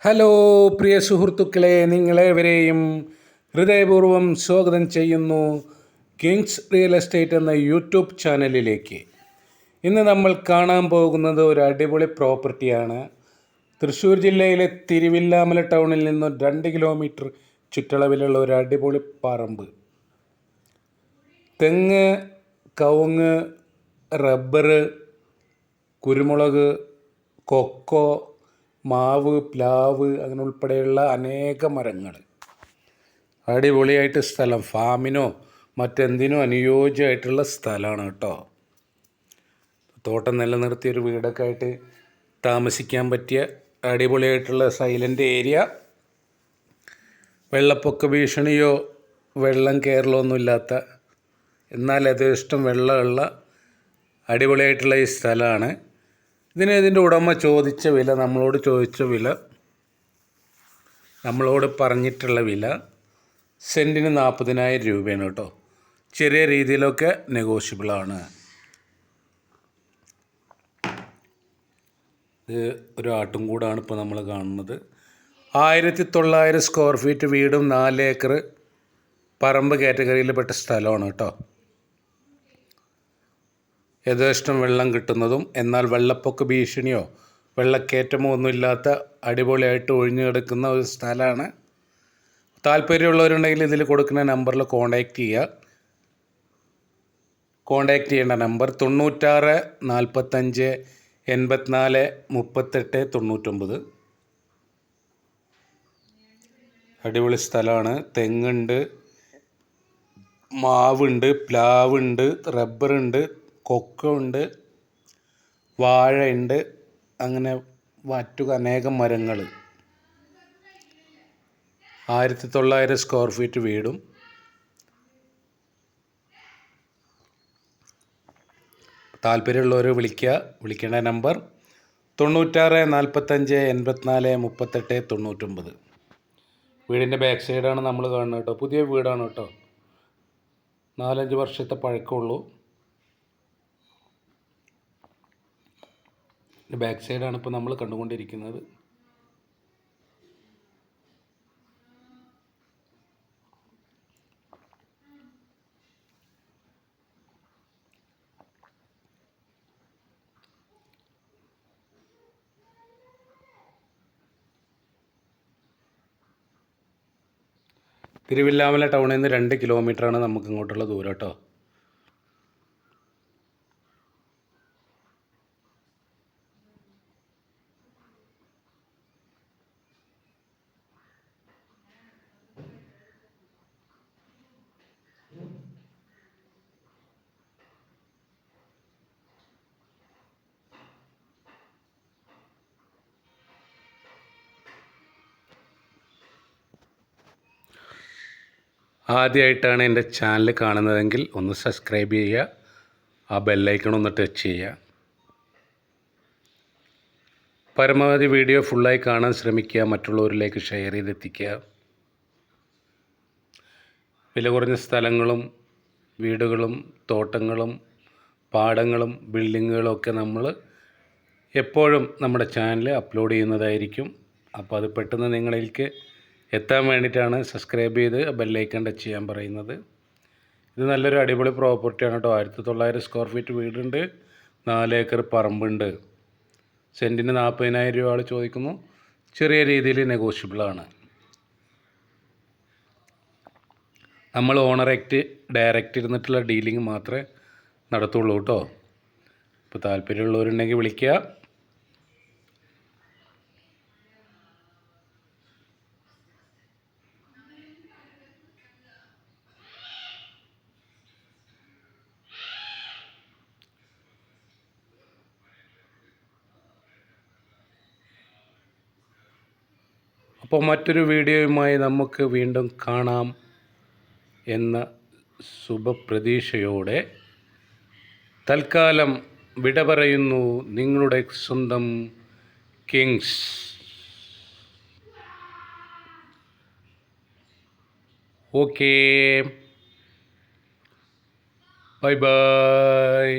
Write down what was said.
Hello പ്രിയ സുഹൃത്തുക്കളെ, നിങ്ങളേവരെയും ഹൃദയപൂർവ്വം സ്വാഗതം ചെയ്യുന്നു കിങ്സ് റിയൽ എസ്റ്റേറ്റ് എന്ന യൂട്യൂബ് ചാനലിലേക്ക്. ഇന്ന് നമ്മൾ കാണാൻ പോകുന്നത് ഒരു അടിപൊളി പ്രോപ്പർട്ടിയാണ്. തൃശ്ശൂർ ജില്ലയിലെ തിരുവില്ലാമല ടൗണിൽ നിന്നും 2 കിലോമീറ്റർ ചുറ്റളവിലുള്ള ഒരു അടിപൊളി പറമ്പ്. തെങ്ങ്, കവുങ്ങ്, റബ്ബർ, കുരുമുളക്, കൊക്കോ, മാവ്, പ്ലാവ് അങ്ങനെ ഉൾപ്പെടെയുള്ള അനേക മരങ്ങൾ. അടിപൊളിയായിട്ട് സ്ഥലം, ഫാമിനോ മറ്റെന്തിനോ അനുയോജ്യമായിട്ടുള്ള സ്ഥലമാണ് കേട്ടോ. തോട്ടം നിലനിർത്തിയൊരു വീടൊക്കെ ആയിട്ട് താമസിക്കാൻ പറ്റിയ അടിപൊളിയായിട്ടുള്ള സൈലൻ്റ് ഏരിയ. വെള്ളപ്പൊക്ക ഭീഷണിയോ വെള്ളം കയറലൊന്നും ഇല്ലാത്ത, എന്നാൽ യഥേഷ്ടം വെള്ളമുള്ള അടിപൊളിയായിട്ടുള്ള ഈ സ്ഥലമാണ്. ഇതിൻ്റെ ഉടമ ചോദിച്ച വില, നമ്മളോട് പറഞ്ഞിട്ടുള്ള വില സെൻറ്റിന് 40,000 രൂപയാണ് കേട്ടോ. ചെറിയ രീതിയിലൊക്കെ നെഗോഷ്യബിളാണ്. ഇത് ഒരു ആട്ടുംകൂടാണ് ഇപ്പോൾ നമ്മൾ കാണുന്നത്. 1900 സ്ക്വയർ ഫീറ്റ് വീടും 4 ഏക്കർ പറമ്പ് കാറ്റഗറിയിൽപ്പെട്ട സ്ഥലമാണ് കേട്ടോ. യഥേഷ്ടം വെള്ളം കിട്ടുന്നതും എന്നാൽ വെള്ളപ്പൊക്ക ഭീഷണിയോ വെള്ളക്കയറ്റമോ ഒന്നുമില്ലാത്ത അടിപൊളിയായിട്ട് ഒഴിഞ്ഞു കിടക്കുന്ന ഒരു സ്ഥലമാണ്. താല്പര്യമുള്ളവരുണ്ടെങ്കിൽ ഇതിൽ കൊടുക്കുന്ന നമ്പറിൽ കോൺടാക്റ്റ് ചെയ്യുക. കോൺടാക്റ്റ് ചെയ്യേണ്ട നമ്പർ 96 45 84 38 99. അടിപൊളി സ്ഥലമാണ്. തെങ്ങുണ്ട്, മാവുണ്ട്, പ്ലാവുണ്ട്, റബ്ബറുണ്ട്, കൊക്കോ ഉണ്ട്, വാഴയുണ്ട്, അങ്ങനെ മറ്റു അനേകം മരങ്ങൾ. 1900 സ്ക്വയർ ഫീറ്റ് വീടും. താല്പര്യമുള്ളവർ വിളിക്കേണ്ട നമ്പർ 96 45 84 38 99. വീടിൻ്റെ ബാക്ക് സൈഡാണ് നമ്മൾ കാണുന്നത് കേട്ടോ. പുതിയ വീടാണ് കേട്ടോ. 4-5 വർഷത്തെ പഴക്കമുള്ളൂ. ബാക്ക് സൈഡാണ് ഇപ്പോൾ നമ്മൾ കണ്ടുകൊണ്ടിരിക്കുന്നത്. തിരുവില്ലാമല ടൗണിൽ നിന്ന് 2 കിലോമീറ്ററാണ് നമുക്ക് ഇങ്ങോട്ടുള്ള ദൂരം കേട്ടോ. ആദ്യമായിട്ടാണ് എൻ്റെ ചാനൽ കാണുന്നതെങ്കിൽ ഒന്ന് സബ്സ്ക്രൈബ് ചെയ്യുക, ആ ബെല്ലൈക്കൺ ഒന്ന് ടച്ച് ചെയ്യുക. പരമാവധി വീഡിയോ ഫുള്ളായി കാണാൻ ശ്രമിക്കുക, മറ്റുള്ളവരിലേക്ക് ഷെയർ ചെയ്തെത്തിക്കുക. വില കുറഞ്ഞ സ്ഥലങ്ങളും വീടുകളും തോട്ടങ്ങളും പാടങ്ങളും ബിൽഡിങ്ങുകളും ഒക്കെ നമ്മൾ എപ്പോഴും നമ്മുടെ ചാനൽ അപ്ലോഡ് ചെയ്യുന്നതായിരിക്കും. അപ്പോൾ അത് പെട്ടെന്ന് നിങ്ങളിലേക്ക് എത്താൻ വേണ്ടിയിട്ടാണ് സബ്സ്ക്രൈബ് ചെയ്ത് ബെല്ലൈക്കൺ ടച്ച് ചെയ്യാൻ പറയുന്നത്. ഇത് നല്ലൊരു അടിപൊളി പ്രോപ്പർട്ടിയാണ് കേട്ടോ. 1900 സ്ക്വയർ ഫീറ്റ് വീടുണ്ട്, 4 ഏക്കർ പറമ്പുണ്ട്. സെൻറ്റിന് 40,000 രൂപ ആൾ ചോദിക്കുന്നു. ചെറിയ രീതിയിൽ നെഗോഷ്യബിളാണ്. നമ്മൾ ഡയറക്റ്റ് ഇരുന്നിട്ടുള്ള ഡീലിംഗ് മാത്രമേ നടത്തുള്ളൂ കേട്ടോ. ഇപ്പോൾ താല്പര്യമുള്ളവരുണ്ടെങ്കിൽ വിളിക്കുക. അപ്പോൾ മറ്റൊരു വീഡിയോയുമായി നമുക്ക് വീണ്ടും കാണാം എന്ന ശുഭപ്രതീക്ഷയോടെ തൽക്കാലം വിട പറയുന്നു. നിങ്ങളുടെ സ്വന്തം കിങ്സ്. Okay, bye bye.